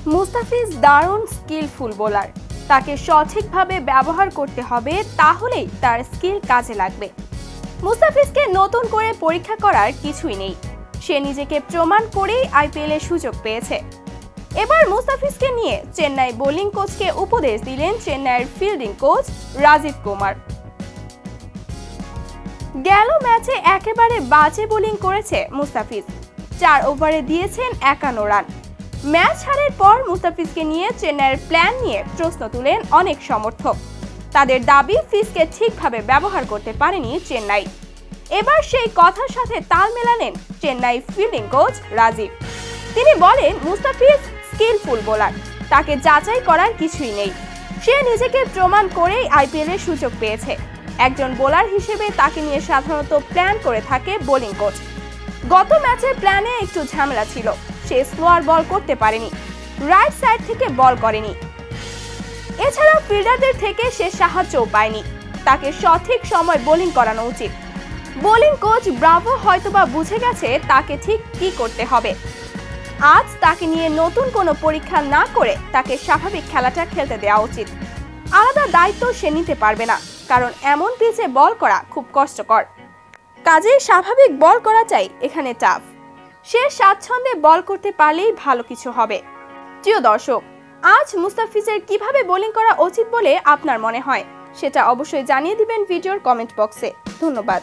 মুস্তাফিজ দারুণ skilful bowler. তাকে সঠিকভাবে ব্যবহার করতে হবে, তাহলেই তার স্কিল কাজে লাগবে। মুস্তাফিজকে নতুন করে পরীক্ষা করার কিছুই নেই। সে নিজেকে প্রমাণ করেই আইপিএল এর সুযোগ পেয়েছে। এবার মুস্তাফিজকে নিয়ে চেন্নাই বোলিং কোচকে উপদেশ দিলেন চেন্নাইয়ের ফিল্ডিং কোচ রাজীব কুমার। গেল ম্যাচে একেবারে বাজে বোলিং করেছে মুস্তাফিজ। 4 ওভারে দিয়েছেন 51 রান। ম্যাচ হারের পর মুস্তাফিজকে নিয়ে চেন্নাইয়ের প্ল্যান নিয়ে প্রশ্ন তুলেন অনেক সমর্থক। তাদের দাবি ফিজকে ঠিকভাবে ব্যবহার করতে পারেনি চেন্নাই। এবার সেই কথার সাথে তাল মেলালেন চেন্নাই ফিল্ডিং কোচ রাজীব। তিনি বলেন, মুস্তাফিজ স্কিলফুল বোলার, তাকে যাচাই করার কিছুই নেই। সে নিজেকে প্রমাণ করেই আইপিএল এর সুযোগ পেয়েছে। একজন বোলার হিসেবে তাকে নিয়ে সাধারণত প্ল্যান করে থাকে বোলিং কোচ। গত ম্যাচের প্ল্যানে একটু ঝামেলা ছিল। সে স্লোয়ার বল করতে পারেনি, রাইট সাইড থেকে বল করেনি। এছাড়া ফিল্ডারদের থেকে সে সাহায্যও পায়নি। তাকে সঠিক সময় বোলিং করানো উচিত। বোলিং কোচ ব্রাভো হয়তোবা বুঝে গেছে তাকে ঠিক কি করতে হবে। আজ তাকে নিয়ে নতুন কোনো পরীক্ষা না করে তাকে স্বাভাবিক খেলাটা খেলতে দেওয়া উচিত। আলাদা দায়িত্ব সে নিতে পারবে না, কারণ এমন পিচে বল করা খুব কষ্টকর। কাজেই স্বাভাবিক বল করা চাই এখানে টাফ। সে স্বাচ্ছন্দ্যে বল করতে পারলেই ভালো কিছু হবে। প্রিয় দর্শক, আজ মুস্তাফিজের কিভাবে বোলিং করা উচিত বলে আপনার মনে হয়, সেটা অবশ্যই জানিয়ে দিবেন ভিডিওর কমেন্ট বক্সে। ধন্যবাদ।